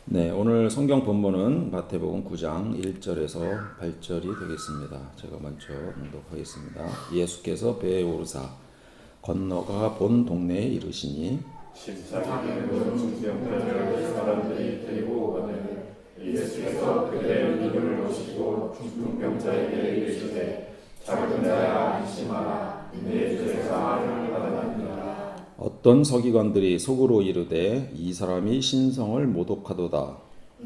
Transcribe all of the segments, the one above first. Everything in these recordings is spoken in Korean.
네, 오늘 성경 본문은 마태복음 9장 1절에서 8절이 되겠습니다. 제가 먼저 낭독하겠습니다. 예수께서 배에 오르사 건너가 본 동네에 이르시니 십자가에 본 중병자를 사람들이 데리고 오거늘 예수께서 그들의 믿음을 보시고 중병자에게 이르시되 작은 자야 안심하라 내 죄 사함을 받았느니라. 어떤 서기관들이 속으로 이르되 이 사람이 신성을 모독하도다.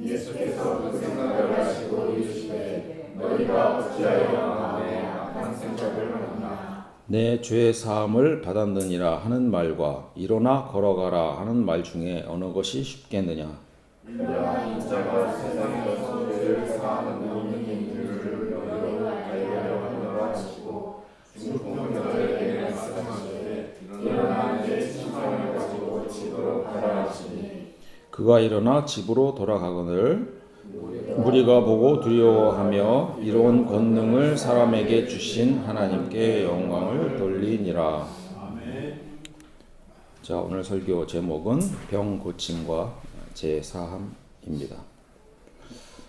예수께서 그 생각을 하시고 이르시되 너희가 어찌하여 마음에 악한 생각을 하느냐. 내 죄 사함을 받았느니라 하는 말과 일어나 걸어가라 하는 말 중에 어느 것이 쉽겠느냐. 이러한 인자가 세상에서 죄를 사하는 모든 이들을 너희로 알게 하노라 하시고 중풍병자에게 말씀하시되 일어나 내 신상을 가지고 집으로 가라 하시니 그가 일어나 집으로 돌아가거늘 무리가 보고 두려워하며 이로운 권능을 사람에게 주신 하나님께 영광을 돌리니라. 자, 오늘 설교 제목은 병 고침과 제사함입니다.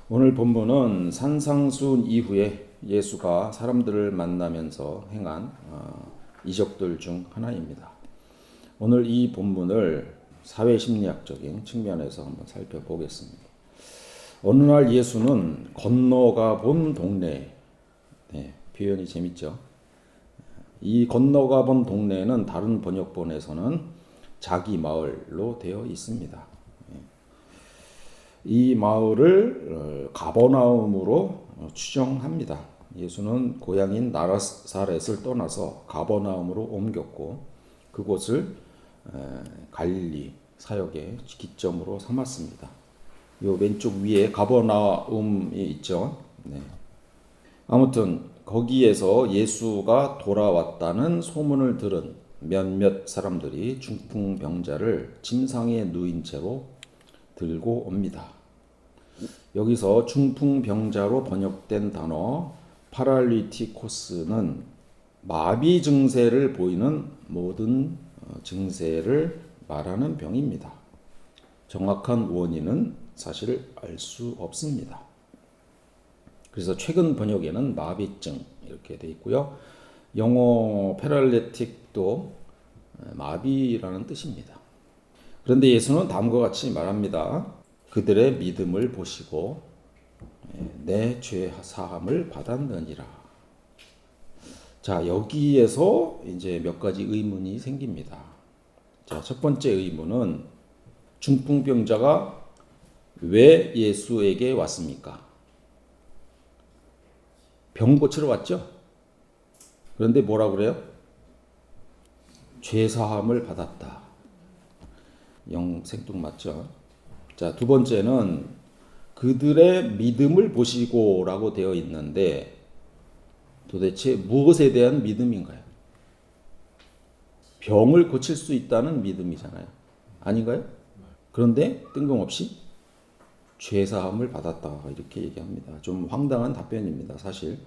오늘 본문은 산상수훈 이후에 예수가 사람들을 만나면서 행한 이적들 중 하나입니다. 오늘 이 본문을 사회심리학적인 측면에서 한번 살펴보겠습니다. 어느 날 예수는 건너가 본 동네, 표현이 재밌죠? 이 건너가 본 동네는 다른 번역본에서는 자기 마을로 되어 있습니다. 이 마을을 가버나움으로 추정합니다. 예수는 고향인 나사렛을 떠나서 가버나움으로 옮겼고 그곳을 갈릴리 사역의 기점으로 삼았습니다. 요 왼쪽 위에 가버나움이 있죠. 네. 아무튼 거기에서 예수가 돌아왔다는 소문을 들은 몇몇 사람들이 중풍병자를 침상에 누인 채로 들고 옵니다. 여기서 중풍병자로 번역된 단어 파랄리티코스는 마비 증세를 보이는 모든 증세를 말하는 병입니다. 정확한 원인은 사실 알 수 없습니다. 그래서 최근 번역에는 마비증 이렇게 돼 있고요. 영어 패럴레틱도 마비라는 뜻입니다. 그런데 예수는 다음과 같이 말합니다. 그들의 믿음을 보시고 내 죄 사함을 받았느니라. 자, 여기에서 이제 몇 가지 의문이 생깁니다. 자, 첫 번째 의문은 중풍병자가 왜 예수에게 왔습니까? 병 고치러 왔죠? 그런데 뭐라 그래요? 죄 사함을 받았다. 생뚱맞죠? 자, 두 번째는 그들의 믿음을 보시고라고 되어 있는데 도대체 무엇에 대한 믿음인가요? 병을 고칠 수 있다는 믿음이잖아요. 아닌가요? 그런데 뜬금없이 죄 사함을 받았다 이렇게 얘기합니다. 좀 황당한 답변입니다. 사실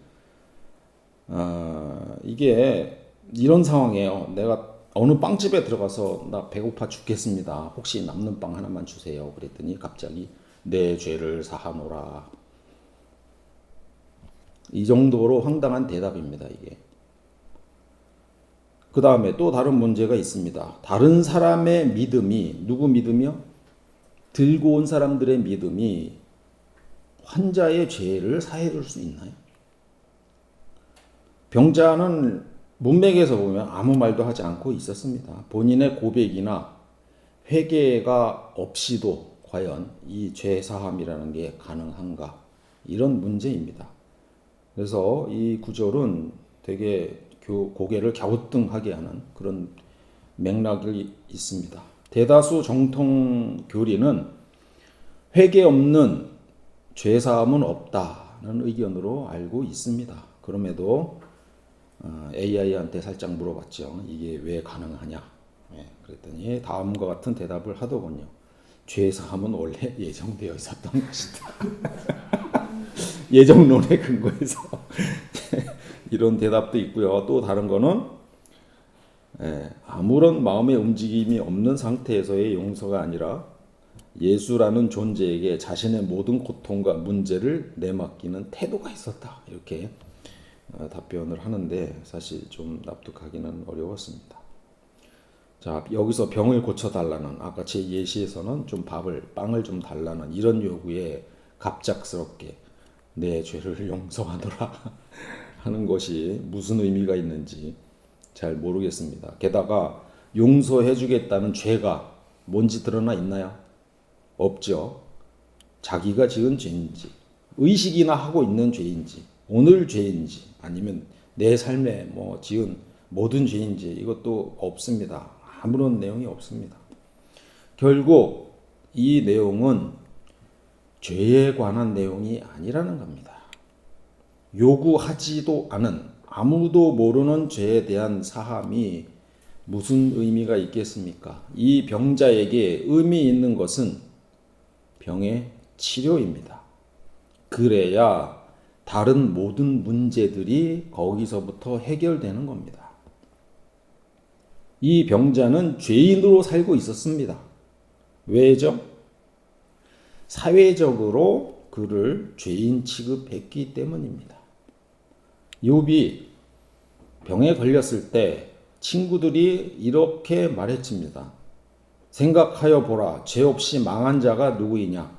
이게 이런 상황이에요. 내가 어느 빵집에 들어가서 나 배고파 죽겠습니다. 혹시 남는 빵 하나만 주세요. 그랬더니 갑자기 내 죄를 사하노라. 이 정도로 황당한 대답입니다. 이게. 그 다음에 또 다른 문제가 있습니다. 다른 사람의 믿음이 누구 믿음이요? 들고 온 사람들의 믿음이 환자의 죄를 사해 줄 수 있나요? 병자는 문맥에서 보면 아무 말도 하지 않고 있었습니다. 본인의 고백이나 회개가 없이도 과연 이 죄 사함이라는 게 가능한가? 이런 문제입니다. 그래서 이 구절은 되게 고개를 갸우뚱하게 하는 그런 맥락이 있습니다. 대다수 정통 교리는 회개 없는 죄 사함은 없다는 의견으로 알고 있습니다. 그럼에도 AI한테 살짝 물어봤죠. 이게 왜 가능하냐? 그랬더니 다음과 같은 대답을 하더군요. 죄 사함은 원래 예정되어 있었던 것이다. 예정론에 근거해서 이런 대답도 있고요. 또 다른 거는 아무런 마음의 움직임이 없는 상태에서의 용서가 아니라 예수라는 존재에게 자신의 모든 고통과 문제를 내맡기는 태도가 있었다. 이렇게 답변을 하는데 사실 좀 납득하기는 어려웠습니다. 자, 여기서 병을 고쳐달라는, 아까 제 예시에서는 좀 빵을 좀 달라는 이런 요구에 갑작스럽게 내 죄를 용서하노라 하는 것이 무슨 의미가 있는지 잘 모르겠습니다. 게다가 용서해주겠다는 죄가 뭔지 드러나 있나요? 없죠. 자기가 지은 죄인지, 의식이나 하고 있는 죄인지, 오늘 죄인지, 아니면 내 삶에 지은 모든 죄인지 이것도 없습니다. 아무런 내용이 없습니다. 결국 이 내용은 죄에 관한 내용이 아니라는 겁니다. 요구하지도 않은 아무도 모르는 죄에 대한 사함이 무슨 의미가 있겠습니까? 이 병자에게 의미 있는 것은 병의 치료입니다. 그래야 다른 모든 문제들이 거기서부터 해결되는 겁니다. 이 병자는 죄인으로 살고 있었습니다. 왜죠? 사회적으로 그를 죄인 취급했기 때문입니다. 욥이 병에 걸렸을 때 친구들이 이렇게 말했습니다. 생각하여 보라, 죄 없이 망한 자가 누구이냐?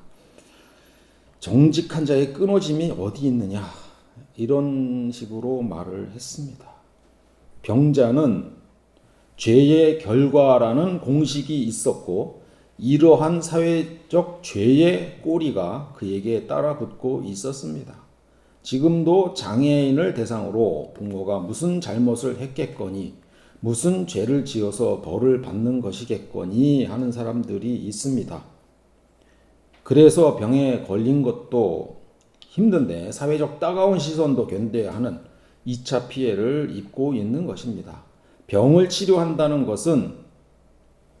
정직한 자의 끊어짐이 어디 있느냐? 이런 식으로 말을 했습니다. 병자는 죄의 결과라는 공식이 있었고 이러한 사회적 죄의 꼬리가 그에게 따라붙고 있었습니다. 지금도 장애인을 대상으로 부모가 무슨 잘못을 했겠거니, 무슨 죄를 지어서 벌을 받는 것이겠거니 하는 사람들이 있습니다. 그래서 병에 걸린 것도 힘든데 사회적 따가운 시선도 견뎌야 하는 2차 피해를 입고 있는 것입니다. 병을 치료한다는 것은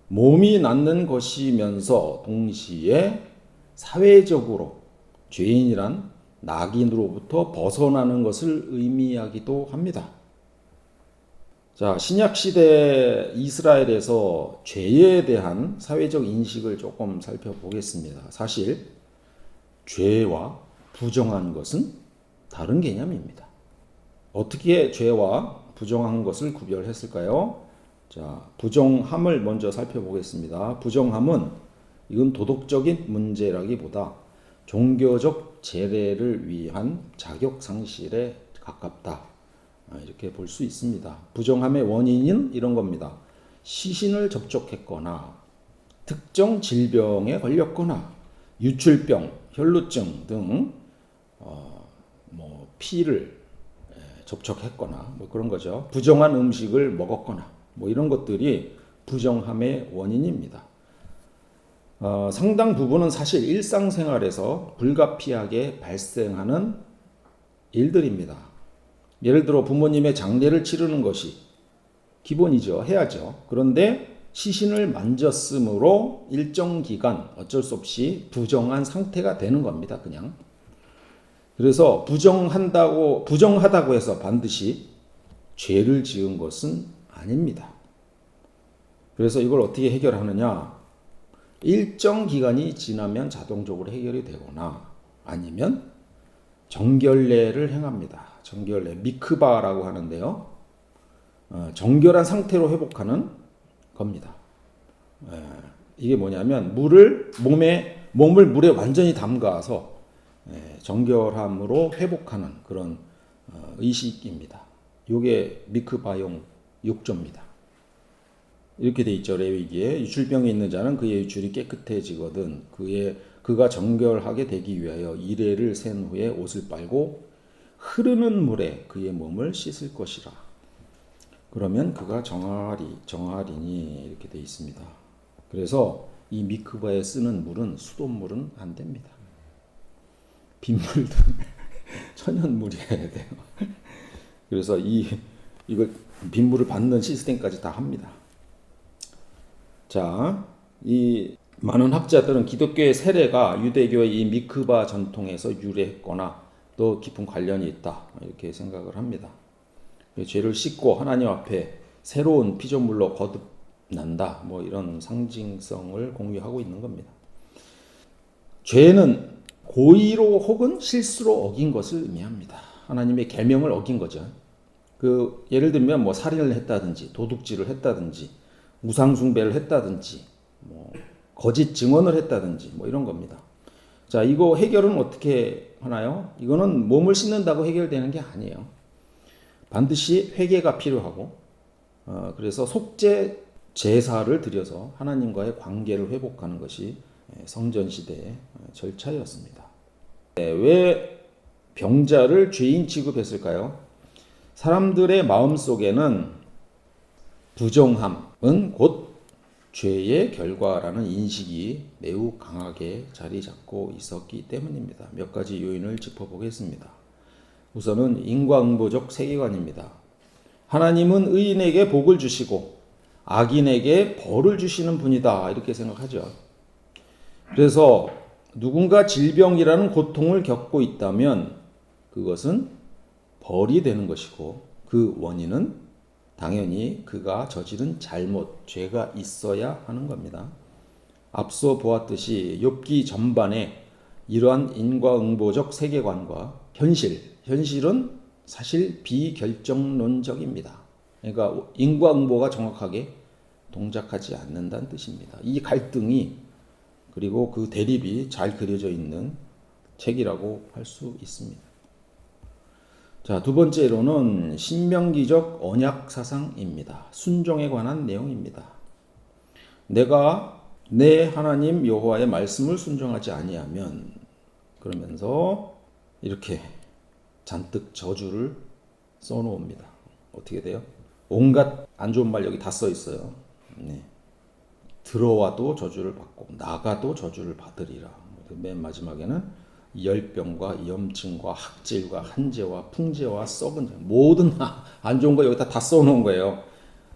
몸이 낫는 것이면서 동시에 사회적으로 죄인이란 낙인으로부터 벗어나는 것을 의미하기도 합니다. 자, 신약시대 이스라엘에서 죄에 대한 사회적 인식을 조금 살펴보겠습니다. 사실 죄와 부정한 것은 다른 개념입니다. 어떻게 죄와 부정한 것을 구별했을까요? 자, 부정함을 먼저 살펴보겠습니다. 부정함은 이건 도덕적인 문제라기보다 종교적 제례를 위한 자격 상실에 가깝다. 이렇게 볼 수 있습니다. 부정함의 원인은 이런 겁니다. 시신을 접촉했거나 특정 질병에 걸렸거나 유출병, 혈루증 등 피를 접촉했거나 그런 거죠. 부정한 음식을 먹었거나 이런 것들이 부정함의 원인입니다. 상당 부분은 사실 일상생활에서 불가피하게 발생하는 일들입니다. 예를 들어 부모님의 장례를 치르는 것이 기본이죠. 해야죠. 그런데 시신을 만졌으므로 일정 기간 어쩔 수 없이 부정한 상태가 되는 겁니다. 그냥. 그래서 부정하다고 해서 반드시 죄를 지은 것은 아닙니다. 그래서 이걸 어떻게 해결하느냐? 일정 기간이 지나면 자동적으로 해결이 되거나 아니면 정결례를 행합니다. 정결례, 미크바라고 하는데요. 정결한 상태로 회복하는 겁니다. 이게 뭐냐면 몸을 물에 완전히 담가서 정결함으로 회복하는 그런 의식입니다. 이게 미크바용 6조입니다. 이렇게 돼 있죠. 레위기에 유출병이 있는 자는 그의 유출이 깨끗해지거든 그가 정결하게 되기 위하여 이레를 센 후에 옷을 빨고 흐르는 물에 그의 몸을 씻을 것이라. 그러면 그가 정하리니 이렇게 돼 있습니다. 그래서 이 미크바에 쓰는 물은 수돗물은 안 됩니다. 빗물도 천연물이어야 돼요. 그래서 이거 빗물을 받는 시스템까지 다 합니다. 자, 이 많은 학자들은 기독교의 세례가 유대교의 이 미크바 전통에서 유래했거나 또 깊은 관련이 있다 이렇게 생각을 합니다. 죄를 씻고 하나님 앞에 새로운 피조물로 거듭난다 이런 상징성을 공유하고 있는 겁니다. 죄는 고의로 혹은 실수로 어긴 것을 의미합니다. 하나님의 계명을 어긴 거죠. 예를 들면 뭐 살인을 했다든지 도둑질을 했다든지 우상숭배를 했다든지 뭐 거짓 증언을 했다든지 뭐 이런 겁니다. 자, 이거 해결은 어떻게 하나요? 이거는 몸을 씻는다고 해결되는 게 아니에요. 반드시 회개가 필요하고 그래서 속죄 제사를 드려서 하나님과의 관계를 회복하는 것이 성전 시대의 절차였습니다. 왜 병자를 죄인 취급했을까요? 사람들의 마음속에는 부정함은 곧 죄의 결과라는 인식이 매우 강하게 자리 잡고 있었기 때문입니다. 몇 가지 요인을 짚어보겠습니다. 우선은 인과응보적 세계관입니다. 하나님은 의인에게 복을 주시고 악인에게 벌을 주시는 분이다, 이렇게 생각하죠. 그래서 누군가 질병이라는 고통을 겪고 있다면 그것은 벌이 되는 것이고 그 원인은 당연히 그가 저지른 잘못, 죄가 있어야 하는 겁니다. 앞서 보았듯이 욥기 전반에 이러한 인과응보적 세계관과 현실은 사실 비결정론적입니다. 그러니까 인과응보가 정확하게 동작하지 않는다는 뜻입니다. 이 갈등이 그리고 그 대립이 잘 그려져 있는 책이라고 할 수 있습니다. 자, 두 번째로는 신명기적 언약 사상입니다. 순종에 관한 내용입니다. 내가 내 하나님 여호와의 말씀을 순종하지 아니하면, 그러면서 이렇게 잔뜩 저주를 써놓습니다. 어떻게 돼요? 온갖 안 좋은 말 여기 다 써 있어요. 네. 들어와도 저주를 받고 나가도 저주를 받으리라. 맨 마지막에는 열병과 염증과 학질과 한재와 풍재와 썩은 재, 모든 안 좋은 거 여기다 다 써놓은 거예요.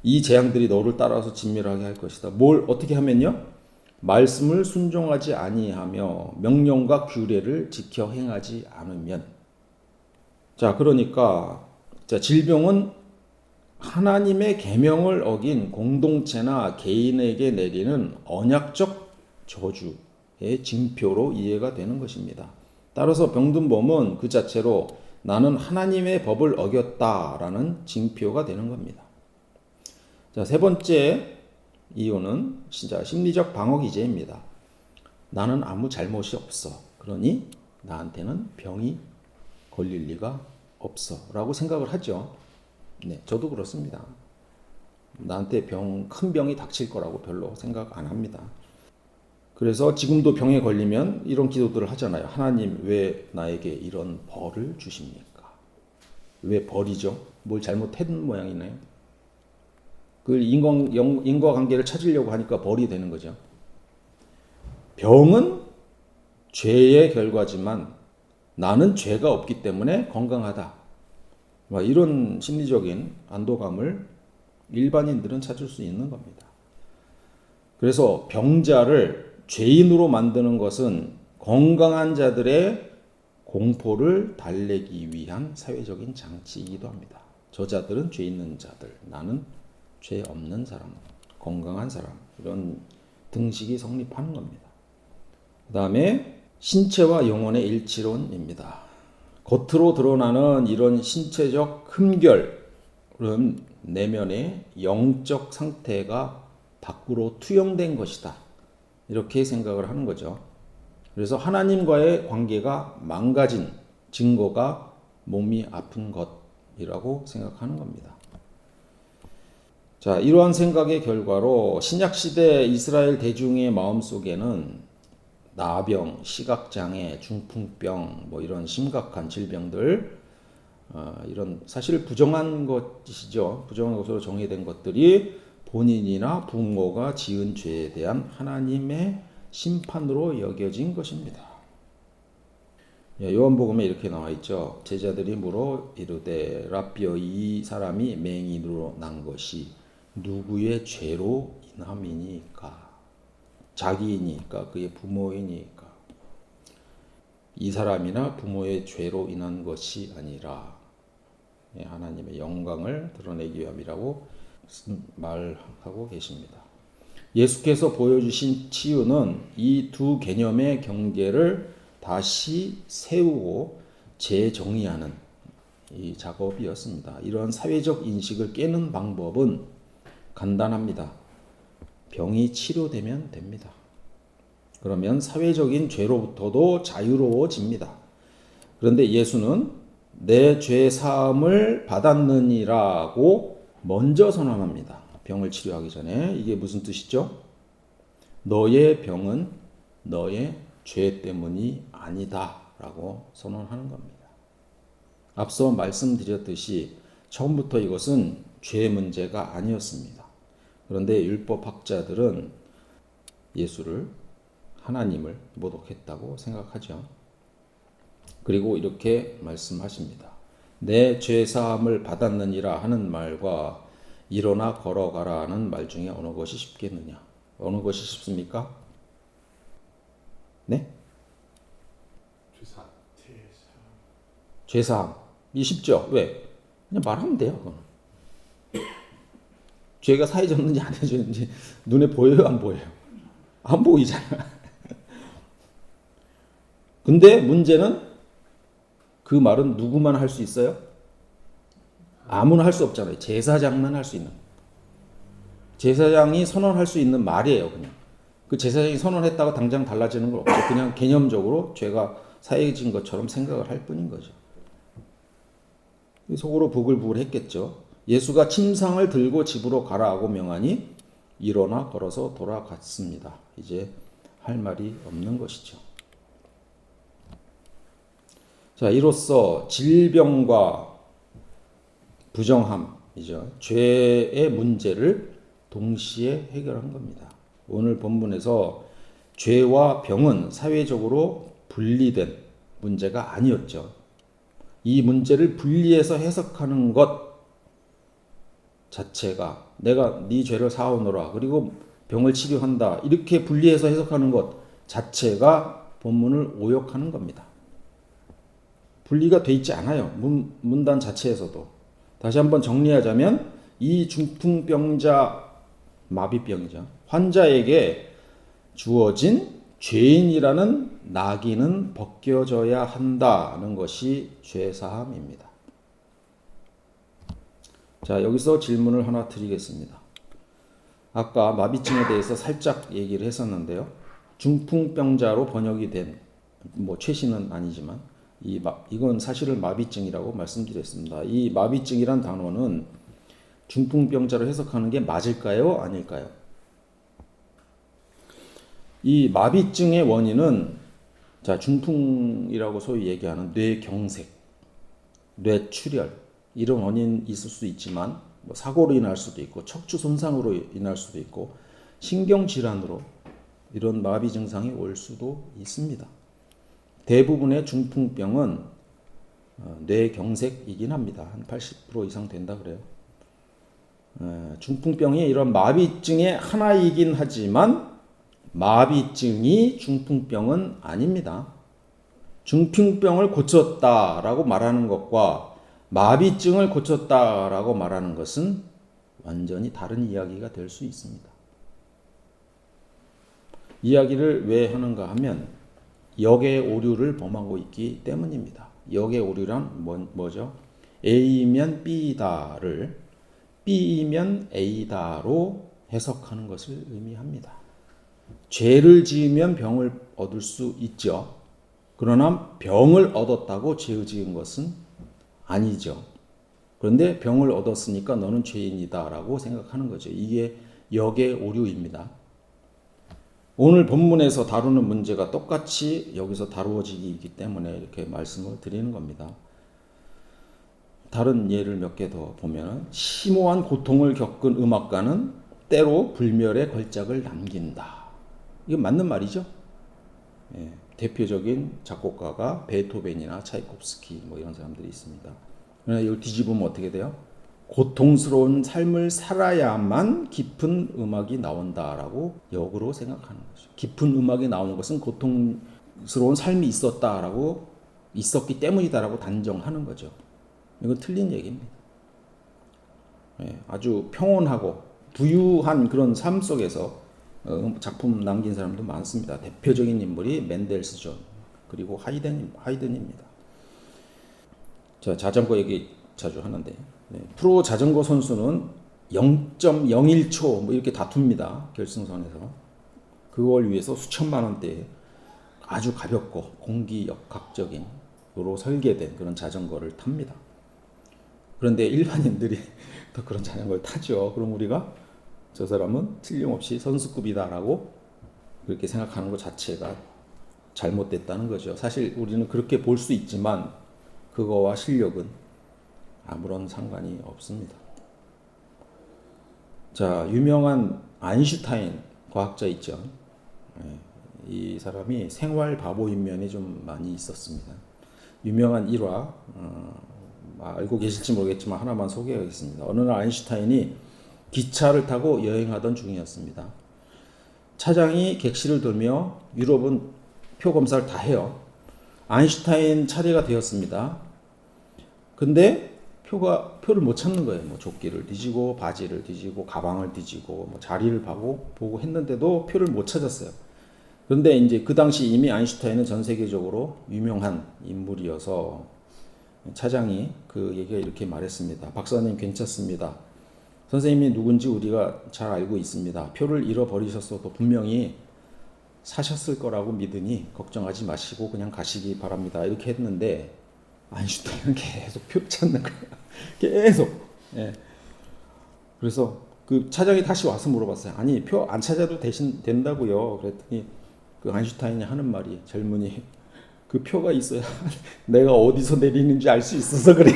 이 재앙들이 너를 따라서 진멸하게 할 것이다. 뭘 어떻게 하면요? 말씀을 순종하지 아니하며 명령과 규례를 지켜 행하지 않으면. 자, 그러니까 질병은 하나님의 계명을 어긴 공동체나 개인에게 내리는 언약적 저주의 징표로 이해가 되는 것입니다. 따라서 병든 몸은 그 자체로 나는 하나님의 법을 어겼다라는 징표가 되는 겁니다. 자, 세 번째 이유는 진짜 심리적 방어 기제입니다. 나는 아무 잘못이 없어. 그러니 나한테는 병이 걸릴 리가 없어 라고 생각을 하죠. 네, 저도 그렇습니다. 나한테 큰 병이 닥칠 거라고 별로 생각 안 합니다. 그래서 지금도 병에 걸리면 이런 기도들을 하잖아요. 하나님, 왜 나에게 이런 벌을 주십니까? 왜 벌이죠? 뭘 잘못한 모양이네요. 그 인과관계를 찾으려고 하니까 벌이 되는 거죠. 병은 죄의 결과지만 나는 죄가 없기 때문에 건강하다. 이런 심리적인 안도감을 일반인들은 찾을 수 있는 겁니다. 그래서 병자를 죄인으로 만드는 것은 건강한 자들의 공포를 달래기 위한 사회적인 장치이기도 합니다. 저자들은 죄 있는 자들, 나는 죄 없는 사람, 건강한 사람, 이런 등식이 성립하는 겁니다. 그 다음에 신체와 영혼의 일치론입니다. 겉으로 드러나는 이런 신체적 흠결은 내면의 영적 상태가 밖으로 투영된 것이다. 이렇게 생각을 하는 거죠. 그래서 하나님과의 관계가 망가진 증거가 몸이 아픈 것이라고 생각하는 겁니다. 자, 이러한 생각의 결과로 신약시대 이스라엘 대중의 마음속에는 나병, 시각장애, 중풍병, 이런 심각한 질병들, 이런 사실 부정한 것이죠. 부정한 것으로 정의된 것들이 본인이나 부모가 지은 죄에 대한 하나님의 심판으로 여겨진 것입니다. 요한복음에 이렇게 나와 있죠. 제자들이 물어 이르되 라삐여, 이 사람이 맹인으로 난 것이 누구의 죄로 인함이니까? 자기이니까? 그의 부모이니까? 이 사람이나 부모의 죄로 인한 것이 아니라 하나님의 영광을 드러내기 위함이라고 말하고 계십니다. 예수께서 보여주신 치유는 이 두 개념의 경계를 다시 세우고 재정의하는 이 작업이었습니다. 이런 사회적 인식을 깨는 방법은 간단합니다. 병이 치료되면 됩니다. 그러면 사회적인 죄로부터도 자유로워집니다. 그런데 예수는 내 죄 사함을 받았느니라고 먼저 선언합니다. 병을 치료하기 전에. 이게 무슨 뜻이죠? 너의 병은 너의 죄 때문이 아니다 라고 선언하는 겁니다. 앞서 말씀드렸듯이 처음부터 이것은 죄 문제가 아니었습니다. 그런데 율법학자들은 예수를, 하나님을 모독했다고 생각하죠. 그리고 이렇게 말씀하십니다. 내 죄사함을 받았느니라 하는 말과 일어나 걸어가라 하는 말 중에 어느 것이 쉽겠느냐? 어느 것이 쉽습니까? 네? 죄사함이 쉽죠? 왜? 그냥 말하면 돼요. 그건. 죄가 사해졌는지 안 해졌는지 눈에 보여요? 안 보여요? 안 보이잖아. 근데 문제는 그 말은 누구만 할 수 있어요? 아무나 할 수 없잖아요. 제사장만 할 수 있는. 제사장이 선언할 수 있는 말이에요. 그냥. 그 제사장이 선언했다고 당장 달라지는 건 없죠. 그냥 개념적으로 죄가 사해진 것처럼 생각을 할 뿐인 거죠. 속으로 부글부글 했겠죠. 예수가 침상을 들고 집으로 가라고 명하니 일어나 걸어서 돌아갔습니다. 이제 할 말이 없는 것이죠. 자, 이로써 질병과 부정함이죠. 죄의 문제를 동시에 해결한 겁니다. 오늘 본문에서 죄와 병은 사회적으로 분리된 문제가 아니었죠. 이 문제를 분리해서 해석하는 것 자체가 내가 네 죄를 사오노라 그리고 병을 치료한다 이렇게 분리해서 해석하는 것 자체가 본문을 오역하는 겁니다. 분리가 돼 있지 않아요. 문단 자체에서도. 다시 한번 정리하자면 이 중풍병자 마비병이죠. 환자에게 주어진 죄인이라는 낙인은 벗겨져야 한다는 것이 죄사함입니다. 자, 여기서 질문을 하나 드리겠습니다. 아까 마비증에 대해서 살짝 얘기를 했었는데요. 중풍병자로 번역이 된 최신은 아니지만 이건 사실은 마비증이라고 말씀드렸습니다. 이 마비증이란 단어는 중풍병자로 해석하는 게 맞을까요? 아닐까요? 이 마비증의 원인은 중풍이라고 소위 얘기하는 뇌경색, 뇌출혈 이런 원인이 있을 수도 있지만 사고로 인할 수도 있고 척추 손상으로 인할 수도 있고 신경질환으로 이런 마비 증상이 올 수도 있습니다. 대부분의 중풍병은 뇌경색이긴 합니다. 한 80% 이상 된다 그래요. 중풍병이 이런 마비증의 하나이긴 하지만 마비증이 중풍병은 아닙니다. 중풍병을 고쳤다라고 말하는 것과 마비증을 고쳤다라고 말하는 것은 완전히 다른 이야기가 될 수 있습니다. 이야기를 왜 하는가 하면 역의 오류를 범하고 있기 때문입니다. 역의 오류란 뭐죠? A면 B다를 B면 A다로 해석하는 것을 의미합니다. 죄를 지으면 병을 얻을 수 있죠. 그러나 병을 얻었다고 죄를 지은 것은 아니죠. 그런데 병을 얻었으니까 너는 죄인이다라고 생각하는 거죠. 이게 역의 오류입니다. 오늘 본문에서 다루는 문제가 똑같이 여기서 다루어지기 때문에 이렇게 말씀을 드리는 겁니다. 다른 예를 몇 개 더 보면 심오한 고통을 겪은 음악가는 때로 불멸의 걸작을 남긴다. 이거 맞는 말이죠. 대표적인 작곡가가 베토벤이나 차이콥스키 이런 사람들이 있습니다. 그러나 이걸 뒤집으면 어떻게 돼요? 고통스러운 삶을 살아야만 깊은 음악이 나온다라고 역으로 생각하는 거죠. 깊은 음악이 나오는 것은 고통스러운 삶이 있었기 때문이다라고 단정하는 거죠. 이건 틀린 얘기입니다. 아주 평온하고 부유한 그런 삶 속에서 작품 남긴 사람도 많습니다. 대표적인 인물이 맨델스존 그리고 하이든입니다. 자, 자전거 얘기 자주 하는데 프로 자전거 선수는 0.01초 뭐 이렇게 다툽니다. 결승선에서. 그걸 위해서 수천만 원대 아주 가볍고 공기역학적인 으로 설계된 그런 자전거를 탑니다. 그런데 일반인들이 더 그런 자전거를 타죠. 그럼 우리가 저 사람은 틀림없이 선수급이다라고 그렇게 생각하는 것 자체가 잘못됐다는 거죠. 사실 우리는 그렇게 볼 수 있지만 그거와 실력은 아무런 상관이 없습니다. 자, 유명한 아인슈타인 과학자 있죠. 이 사람이 생활 바보인 면이 좀 많이 있었습니다. 유명한 일화 알고 계실지 모르겠지만 하나만 소개하겠습니다. 어느 날 아인슈타인이 기차를 타고 여행하던 중이었습니다. 차장이 객실을 돌며 유럽은 표 검사를 다 해요. 아인슈타인 차례가 되었습니다. 근데 표를 못 찾는 거예요. 뭐 조끼를 뒤지고 바지를 뒤지고 가방을 뒤지고 뭐 자리를 보고 했는데도 표를 못 찾았어요. 그런데 이제 그 당시 이미 아인슈타인은 전 세계적으로 유명한 인물이어서 차장이 그 얘기가 이렇게 말했습니다. 박사님 괜찮습니다. 선생님이 누군지 우리가 잘 알고 있습니다. 표를 잃어버리셨어도 분명히 사셨을 거라고 믿으니 걱정하지 마시고 그냥 가시기 바랍니다. 이렇게 했는데 아인슈타인은 계속 표 찾는 거예요. 계속. 예. 그래서 그 차장이 다시 와서 물어봤어요. 아니 표 안 찾아도 된다고요. 그랬더니 그 아인슈타인이 하는 말이 젊은이 그 표가 있어야 내가 어디서 내리는지 알 수 있어서 그래.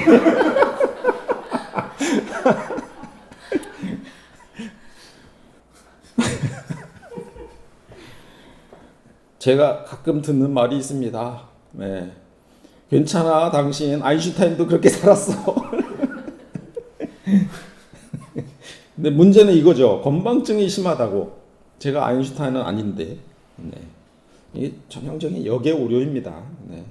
제가 가끔 듣는 말이 있습니다. 네. 괜찮아 당신 아인슈타인도 그렇게 살았어. 근데 문제는 이거죠. 건망증이 심하다고. 제가 아인슈타인은 아닌데 네. 이게 전형적인 역의 오류입니다. 네.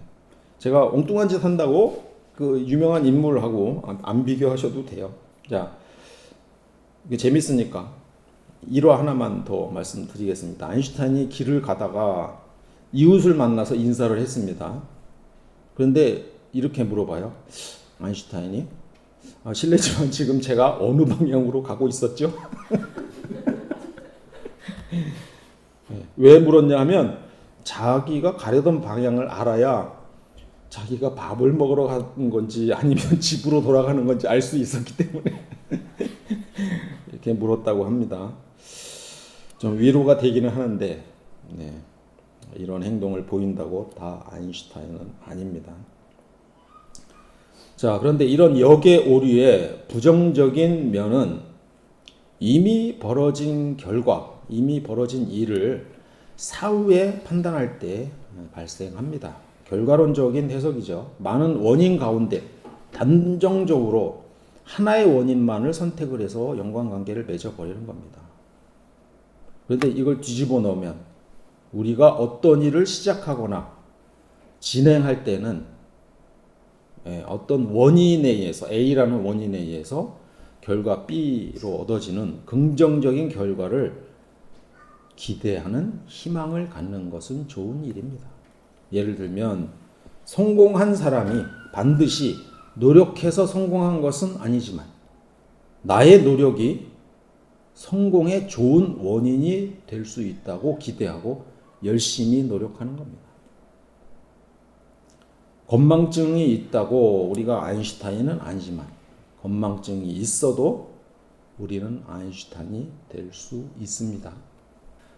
제가 엉뚱한 짓 한다고 그 유명한 인물하고 안 비교하셔도 돼요. 자, 이게 재밌으니까 일화 하나만 더 말씀드리겠습니다. 아인슈타인이 길을 가다가 이웃을 만나서 인사를 했습니다. 그런데 이렇게 물어봐요. 아인슈타인이 실례지만 지금 제가 어느 방향으로 가고 있었죠? 왜 물었냐 하면 자기가 가려던 방향을 알아야 자기가 밥을 먹으러 가는 건지 아니면 집으로 돌아가는 건지 알 수 있었기 때문에 이렇게 물었다고 합니다. 좀 위로가 되기는 하는데 네, 이런 행동을 보인다고 다 아인슈타인은 아닙니다. 자, 그런데 이런 역의 오류의 부정적인 면은 이미 벌어진 결과, 이미 벌어진 일을 사후에 판단할 때 발생합니다. 결과론적인 해석이죠. 많은 원인 가운데 단정적으로 하나의 원인만을 선택을 해서 연관관계를 맺어버리는 겁니다. 그런데 이걸 뒤집어 놓으면 우리가 어떤 일을 시작하거나 진행할 때는 어떤 원인에 의해서 A라는 원인에 의해서 결과 B로 얻어지는 긍정적인 결과를 기대하는 희망을 갖는 것은 좋은 일입니다. 예를 들면 성공한 사람이 반드시 노력해서 성공한 것은 아니지만 나의 노력이 성공의 좋은 원인이 될 수 있다고 기대하고 열심히 노력하는 겁니다. 건망증이 있다고 우리가 아인슈타인은 아니지만 건망증이 있어도 우리는 아인슈타인이 될 수 있습니다.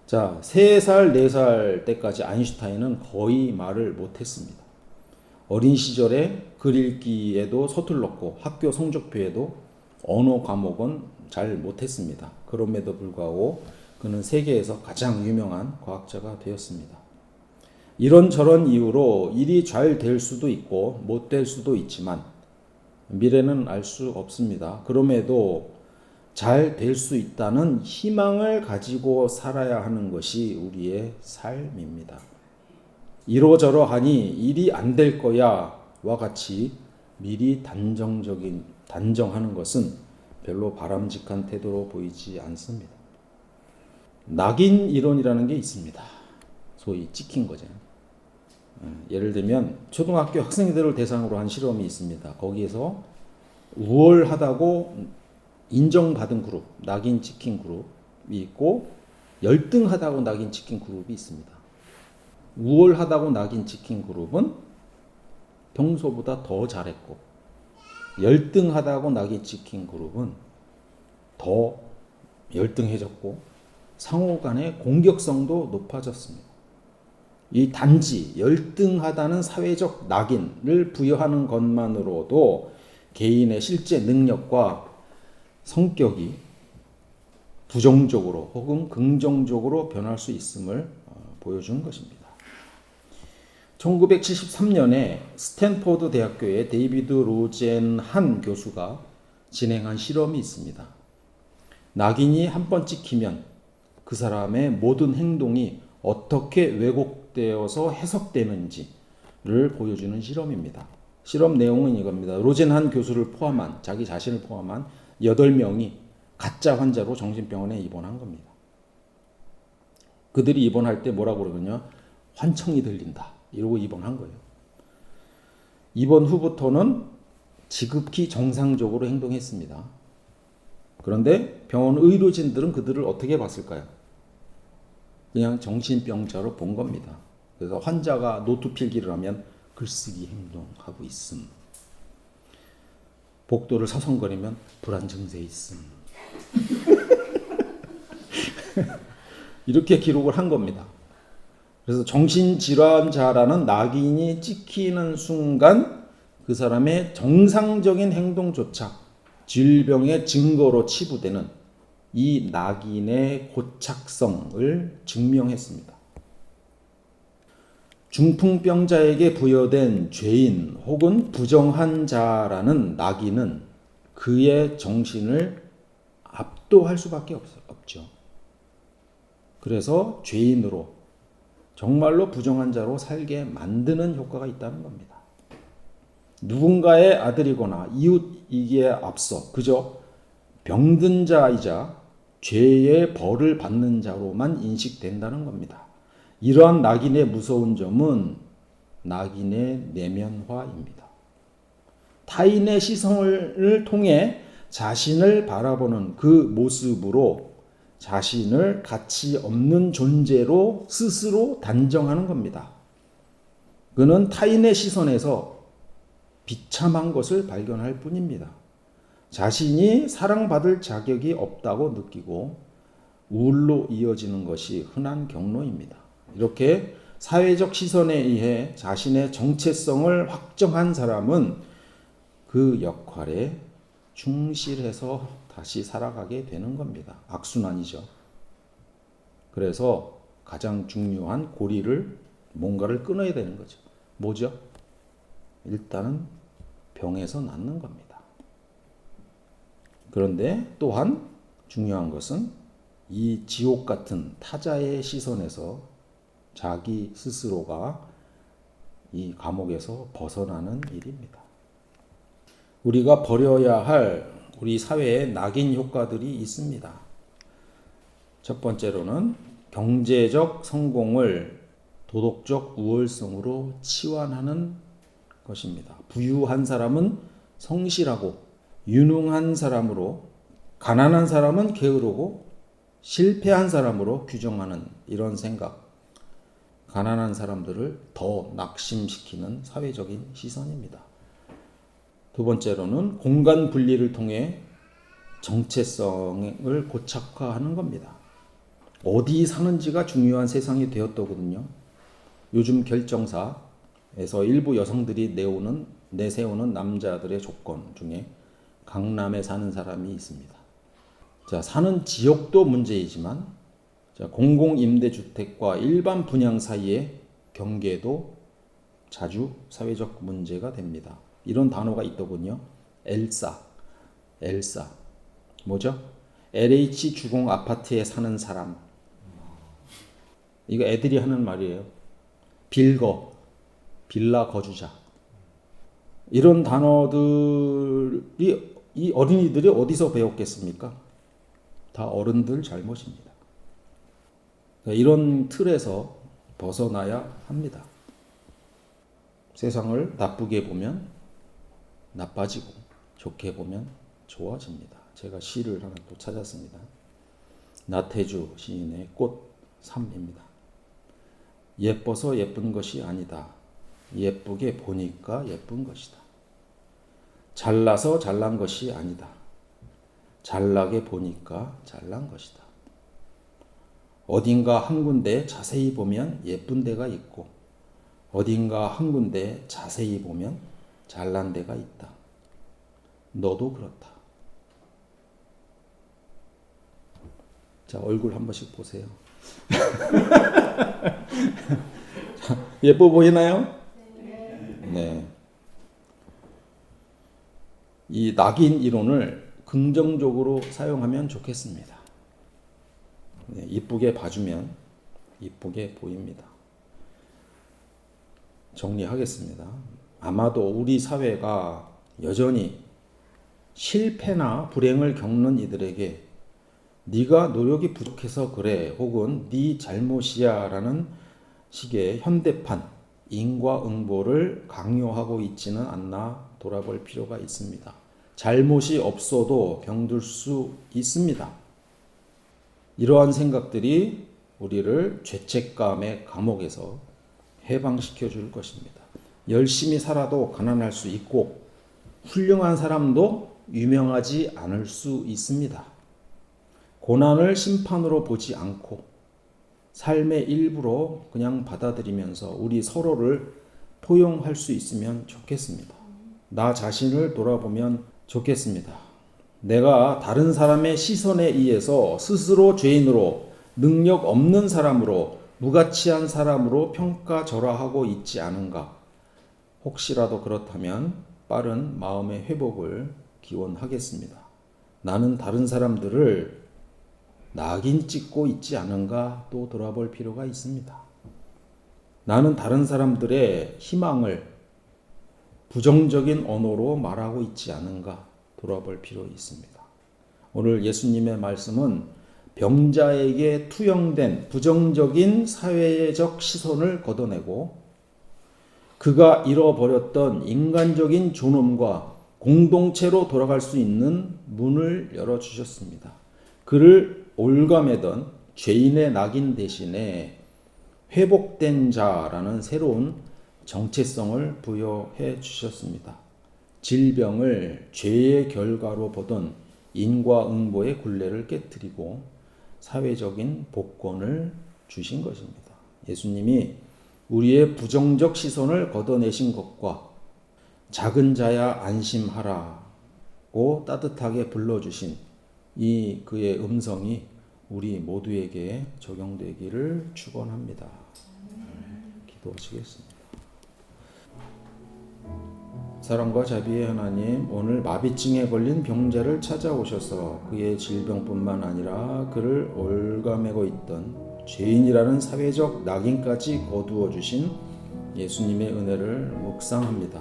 자, 3살, 4살 때까지 아인슈타인은 거의 말을 못했습니다. 어린 시절에 글 읽기에도 서툴렀고 학교 성적표에도 언어 과목은 잘 못했습니다. 그럼에도 불구하고 그는 세계에서 가장 유명한 과학자가 되었습니다. 이런저런 이유로 일이 잘 될 수도 있고 못 될 수도 있지만 미래는 알 수 없습니다. 그럼에도 잘 될 수 있다는 희망을 가지고 살아야 하는 것이 우리의 삶입니다. 이러저러하니 일이 안 될 거야 와 같이 미리 단정하는 것은 별로 바람직한 태도로 보이지 않습니다. 낙인 이론이라는 게 있습니다. 소위 찍힌 거죠. 예를 들면 초등학교 학생들을 대상으로 한 실험이 있습니다. 거기에서 우월하다고 인정받은 그룹, 낙인 찍힌 그룹이 있고 열등하다고 낙인 찍힌 그룹이 있습니다. 우월하다고 낙인 찍힌 그룹은 평소보다 더 잘했고 열등하다고 낙인 찍힌 그룹은 더 열등해졌고 상호 간의 공격성도 높아졌습니다. 이 단지 열등하다는 사회적 낙인을 부여하는 것만으로도 개인의 실제 능력과 성격이 부정적으로 혹은 긍정적으로 변할 수 있음을 보여준 것입니다. 1973년에 스탠포드 대학교의 데이비드 로젠한 교수가 진행한 실험이 있습니다. 낙인이 한 번 찍히면 그 사람의 모든 행동이 어떻게 왜곡되어서 해석되는지를 보여주는 실험입니다. 실험 내용은 이겁니다. 로젠한 교수를 포함한 자기 자신을 포함한 8명이 가짜 환자로 정신병원에 입원한 겁니다. 그들이 입원할 때 뭐라고 그러거든요? 환청이 들린다. 이러고 입원한 거예요. 입원 후부터는 지극히 정상적으로 행동했습니다. 그런데 병원 의료진들은 그들을 어떻게 봤을까요? 그냥 정신병자로 본 겁니다. 그래서 환자가 노트 필기를 하면 글쓰기 행동하고 있음. 복도를 서성거리면 불안 증세 있음. 이렇게 기록을 한 겁니다. 그래서 정신질환자라는 낙인이 찍히는 순간 그 사람의 정상적인 행동조차 질병의 증거로 치부되는 이 낙인의 고착성을 증명했습니다. 중풍병자에게 부여된 죄인 혹은 부정한 자라는 낙인은 그의 정신을 압도할 수밖에 없죠. 그래서 죄인으로 정말로 부정한 자로 살게 만드는 효과가 있다는 겁니다. 누군가의 아들이거나 이웃이기에 앞서 그저 병든 자이자 죄의 벌을 받는 자로만 인식된다는 겁니다. 이러한 낙인의 무서운 점은 낙인의 내면화입니다. 타인의 시선을 통해 자신을 바라보는 그 모습으로 자신을 가치 없는 존재로 스스로 단정하는 겁니다. 그는 타인의 시선에서 비참한 것을 발견할 뿐입니다. 자신이 사랑받을 자격이 없다고 느끼고 우울로 이어지는 것이 흔한 경로입니다. 이렇게 사회적 시선에 의해 자신의 정체성을 확정한 사람은 그 역할에 충실해서 다시 살아가게 되는 겁니다. 악순환이죠. 그래서 가장 중요한 고리를 뭔가를 끊어야 되는 거죠. 뭐죠? 일단은 병에서 낫는 겁니다. 그런데 또한 중요한 것은 이 지옥 같은 타자의 시선에서 자기 스스로가 이 감옥에서 벗어나는 일입니다. 우리가 버려야 할 우리 사회에 낙인 효과들이 있습니다. 첫 번째로는 경제적 성공을 도덕적 우월성으로 치환하는 것입니다. 부유한 사람은 성실하고 유능한 사람으로, 가난한 사람은 게으르고 실패한 사람으로 규정하는 이런 생각. 가난한 사람들을 더 낙심시키는 사회적인 시선입니다. 두 번째로는 공간 분리를 통해 정체성을 고착화하는 겁니다. 어디 사는지가 중요한 세상이 되었더군요. 요즘 결정사에서 일부 여성들이 내세우는 남자들의 조건 중에 강남에 사는 사람이 있습니다. 자, 사는 지역도 문제이지만 공공임대주택과 일반 분양 사이의 경계도 자주 사회적 문제가 됩니다. 이런 단어가 있더군요. 엘사. 뭐죠? LH 주공 아파트에 사는 사람. 이거 애들이 하는 말이에요. 빌라 거주자. 이런 단어들이 이 어린이들이 어디서 배웠겠습니까? 다 어른들 잘못입니다. 그러니까 이런 틀에서 벗어나야 합니다. 세상을 나쁘게 보면 나빠지고 좋게 보면 좋아집니다. 제가 시를 하나 또 찾았습니다. 나태주 시인의 꽃 3입니다. 예뻐서 예쁜 것이 아니다. 예쁘게 보니까 예쁜 것이다. 잘나서 잘난 것이 아니다. 잘나게 보니까 잘난 것이다. 어딘가 한 군데 자세히 보면 예쁜 데가 있고 어딘가 한 군데 자세히 보면 잘난 데가 있다. 너도 그렇다. 자, 얼굴 한 번씩 보세요. 자, 예뻐 보이나요? 네. 이 낙인 이론을 긍정적으로 사용하면 좋겠습니다. 네, 이쁘게 봐주면 이쁘게 보입니다. 정리하겠습니다. 아마도 우리 사회가 여전히 실패나 불행을 겪는 이들에게 네가 노력이 부족해서 그래 혹은 네 잘못이야 라는 식의 현대판 인과응보를 강요하고 있지는 않나 돌아볼 필요가 있습니다. 잘못이 없어도 병들 수 있습니다. 이러한 생각들이 우리를 죄책감의 감옥에서 해방시켜 줄 것입니다. 열심히 살아도 가난할 수 있고 훌륭한 사람도 유명하지 않을 수 있습니다. 고난을 심판으로 보지 않고 삶의 일부로 그냥 받아들이면서 우리 서로를 포용할 수 있으면 좋겠습니다. 나 자신을 돌아보면 좋겠습니다. 내가 다른 사람의 시선에 의해서 스스로 죄인으로 능력 없는 사람으로 무가치한 사람으로 평가절하하고 있지 않은가? 혹시라도 그렇다면 빠른 마음의 회복을 기원하겠습니다. 나는 다른 사람들을 낙인 찍고 있지 않은가 또 돌아볼 필요가 있습니다. 나는 다른 사람들의 희망을 부정적인 언어로 말하고 있지 않은가 돌아볼 필요 있습니다. 오늘 예수님의 말씀은 병자에게 투영된 부정적인 사회적 시선을 걷어내고 그가 잃어버렸던 인간적인 존엄과 공동체로 돌아갈 수 있는 문을 열어주셨습니다. 그를 올가매던 죄인의 낙인 대신에 회복된 자라는 새로운 정체성을 부여해 주셨습니다. 질병을 죄의 결과로 보던 인과응보의 굴레를 깨뜨리고 사회적인 복권을 주신 것입니다. 예수님이 우리의 부정적 시선을 걷어내신 것과 작은 자야 안심하라고 따뜻하게 불러주신 이 그의 음성이 우리 모두에게 적용되기를 축원합니다. 기도하시겠습니다. 사랑과 자비의 하나님, 오늘 마비증에 걸린 병자를 찾아오셔서 그의 질병뿐만 아니라 그를 올가매고 있던 죄인이라는 사회적 낙인까지 거두어 주신 예수님의 은혜를 묵상합니다.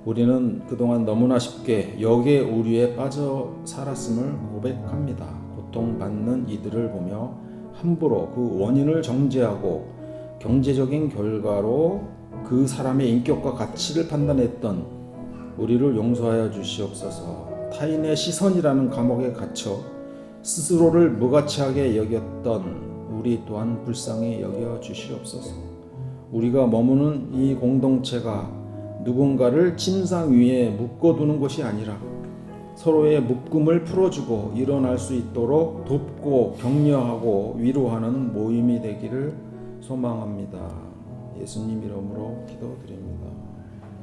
우리는 그동안 너무나 쉽게 역의 오류에 빠져 살았음을 고백합니다. 고통받는 이들을 보며 함부로 그 원인을 정죄하고 경제적인 결과로 그 사람의 인격과 가치를 판단했던 우리를 용서하여 주시옵소서. 타인의 시선이라는 감옥에 갇혀 스스로를 무가치하게 여겼던 우리 또한 불쌍히 여겨 주시옵소서. 우리가 머무는 이 공동체가 누군가를 침상 위에 묶어두는 것이 아니라 서로의 묶음을 풀어주고 일어날 수 있도록 돕고 격려하고 위로하는 모임이 되기를 소망합니다. 예수님 이름으로 기도드립니다.